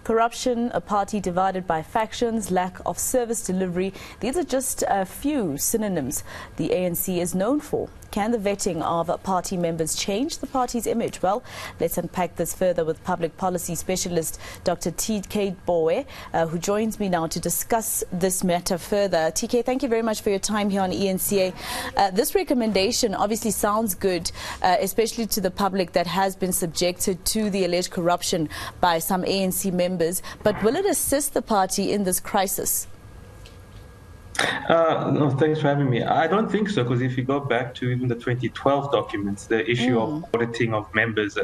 Corruption, a party divided by factions, lack of service delivery. These are just a few synonyms the ANC is known for. Can the vetting of party members change the party's image? Well, let's unpack this further with public policy specialist Dr. TK Bowe, who joins me now to discuss this matter further. TK, thank you very much for your time here on ENCA. This recommendation obviously sounds good, especially to the public that has been subjected to the alleged corruption by some ANC members. But will it assist the party in this crisis? No, thanks for having me. I don't think so, because if you go back to even the 2012 documents, the issue of auditing of members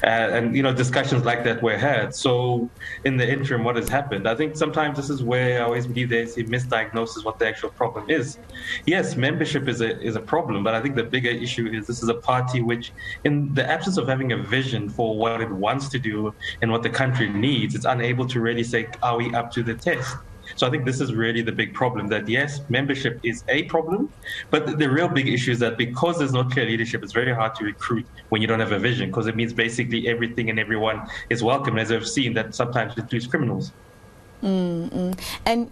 and discussions like that were had. So in the interim, what has happened? I think sometimes this is where I always believe there's a misdiagnosis what the actual problem is. Yes, membership is a problem, but I think the bigger issue is this is a party which, in the absence of having a vision for what it wants to do and what the country needs, it's unable to really say, are we up to the test? So I think this is really the big problem, that yes, membership is a problem, but the real big issue is that because there's no clear leadership, it's very hard to recruit when you don't have a vision, because it means basically everything and everyone is welcome. As I've seen, that sometimes it includes criminals. And,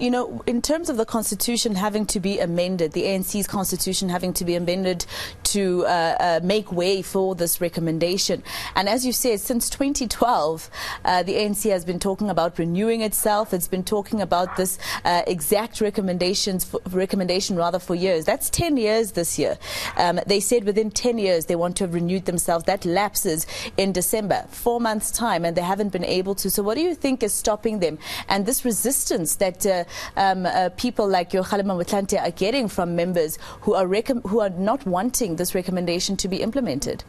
in terms of the constitution having to be amended, the ANC's constitution having to be amended to make way for this recommendation. And as you said, since 2012, the ANC has been talking about renewing itself. It's been talking about this exact recommendation for years. That's 10 years this year. They said within 10 years they want to have renewed themselves. That lapses in December, 4 months' time, and they haven't been able to. So what do you think is stopping them? And this resistance that people like your Kgalema Motlanthe are getting from members who are not wanting this recommendation to be implemented?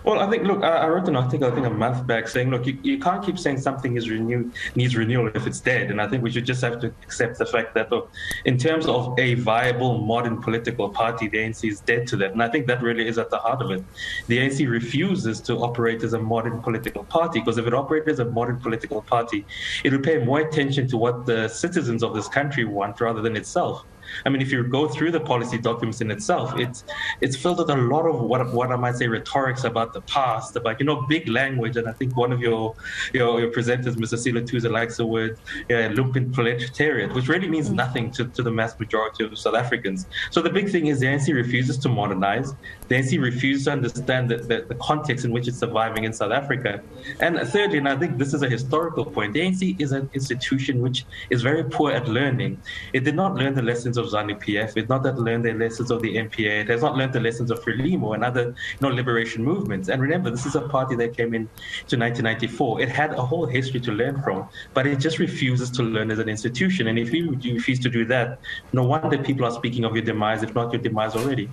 Well, I think, look, I wrote an article, I think a month back, saying, look, you can't keep saying something needs renewal if it's dead. And I think we should just have to accept the fact that, look, in terms of a viable modern political party, the ANC is dead to that. And I think that really is at the heart of it. The ANC refuses to operate as a modern political party, because if it operated as a modern political party, it would pay more attention to what the citizens of this country want rather than itself. I mean, if you go through the policy documents in itself, it's filled with a lot of what I might say rhetorics about the past, about big language. And I think one of your presenters, Mr. Sila Tuza, likes the word lumpen proletariat, which really means nothing to the mass majority of South Africans. So the big thing is the ANC refuses to modernize. The ANC refuses to understand the context in which it's surviving in South Africa. And thirdly, and I think this is a historical point, the ANC is an institution which is very poor at learning. It did not learn the lessons of ZANU-PF. It did not learn the lessons of the MPA. It has not learned the lessons of Frelimo and other liberation movements. And remember, this is a party that came in to 1994. It had a whole history to learn from, but it just refuses to learn as an institution. And if you refuse to do that, no wonder people are speaking of your demise, if not your demise already.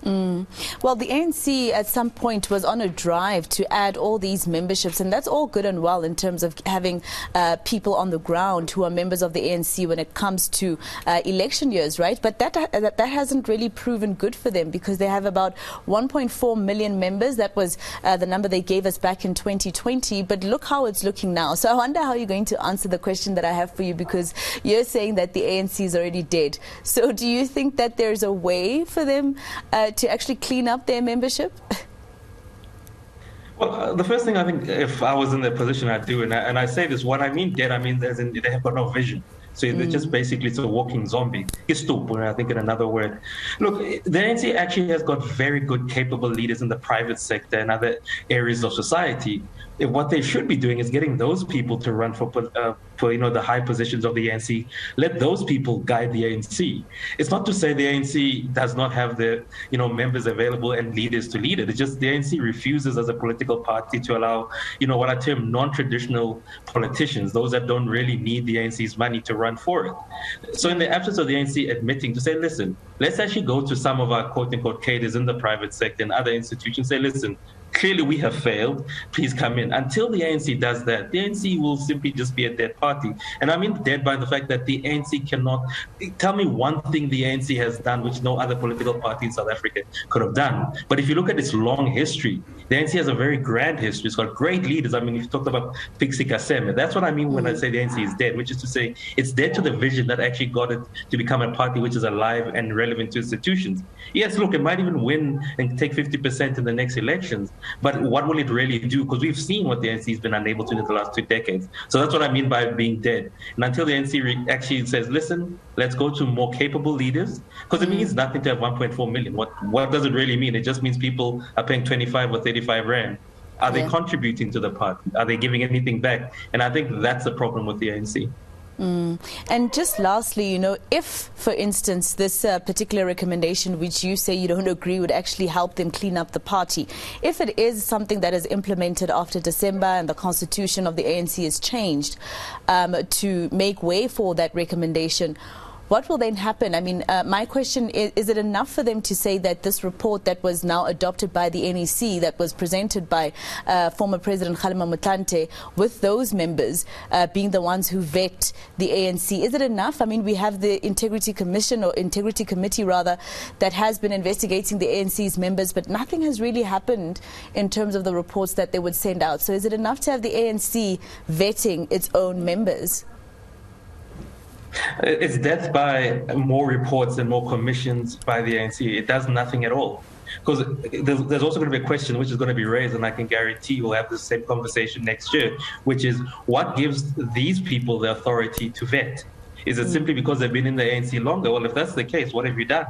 Well, the ANC at some point was on a drive to add all these memberships, and that's all good and well in terms of having people on the ground who are members of the ANC when it comes to election years, right? But that hasn't really proven good for them, because they have about 1.4 million members. That was the number they gave us back in 2020, but look how it's looking now. So I wonder how you're going to answer the question that I have for you, because you're saying that the ANC is already dead. So do you think that there's a way for them to actually clean up their membership? Well, the first thing I think, if I was in their position, I'd do, and I say this, what I mean dead, I mean as in they have got no vision. So they're just basically a walking zombie. I think in another word. Look, the ANC actually has got very good, capable leaders in the private sector and other areas of society. What they should be doing is getting those people to run for the high positions of the ANC. Let those people guide the ANC. It's not to say the ANC does not have the members available and leaders to lead it. It's just the ANC refuses as a political party to allow what I term non-traditional politicians, those that don't really need the ANC's money to run for it. So in the absence of the ANC admitting to say, listen, let's actually go to some of our quote-unquote cadres in the private sector and other institutions, say, listen, clearly we have failed, please come in. Until the ANC does that, the ANC will simply just be a dead party. And I mean dead by the fact that the ANC cannot tell me one thing the ANC has done which no other political party in South Africa could have done. But if you look at its long history, the ANC has a very grand history. It's got great leaders. I mean, if you talked about Pixie Kaseme, that's what I mean when I say the ANC is dead, which is to say it's dead to the vision that actually got it to become a party which is alive and relevant to institutions. Yes, look, it might even win and take 50% in the next elections, But what will it really do? Because we've seen what the ANC has been unable to do the last 2 decades. So that's what I mean by being dead. And until the ANC actually says, listen, let's go to more capable leaders, because it means nothing to have 1.4 million. What does it really mean? It just means people are paying 25 or 35 rand. Are they contributing to the party? Are they giving anything back? And I think that's the problem with the ANC. And just lastly, you know, if, for instance, this particular recommendation, which you say you don't agree, would actually help them clean up the party, if it is something that is implemented after December and the constitution of the ANC is changed to make way for that recommendation, what will then happen? I mean, my question is it enough for them to say that this report that was now adopted by the NEC, that was presented by former President Kgalema Motlanthe, with those members being the ones who vet the ANC, is it enough? I mean, we have the Integrity Commission, or Integrity Committee rather, that has been investigating the ANC's members, but nothing has really happened in terms of the reports that they would send out. So is it enough to have the ANC vetting its own members? It's death by more reports and more commissions by the ANC. It does nothing at all. Because there's also going to be a question which is going to be raised, and I can guarantee we'll have the same conversation next year, which is what gives these people the authority to vet? Is it simply because they've been in the ANC longer? Well, if that's the case, what have you done?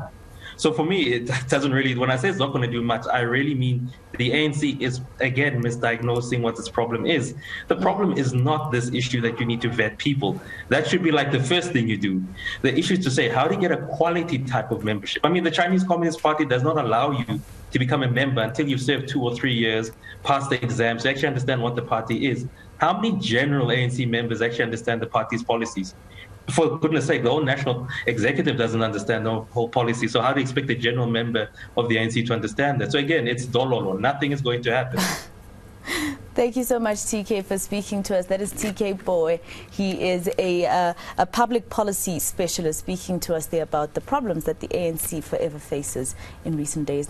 So for me, it doesn't really, when I say it's not going to do much, I really mean the ANC is, again, misdiagnosing what its problem is. The problem is not this issue that you need to vet people. That should be like the first thing you do. The issue is to say, how do you get a quality type of membership? I mean, the Chinese Communist Party does not allow you to become a member until you've served 2 or 3 years, passed the exams, to actually understand what the party is. How many general ANC members actually understand the party's policies? For goodness sake, the whole national executive doesn't understand the whole policy. So how do you expect a general member of the ANC to understand that? So again, it's dololo. Nothing is going to happen. Thank you so much, TK, for speaking to us. That is TK Boy. He is a public policy specialist speaking to us there about the problems that the ANC forever faces in recent days.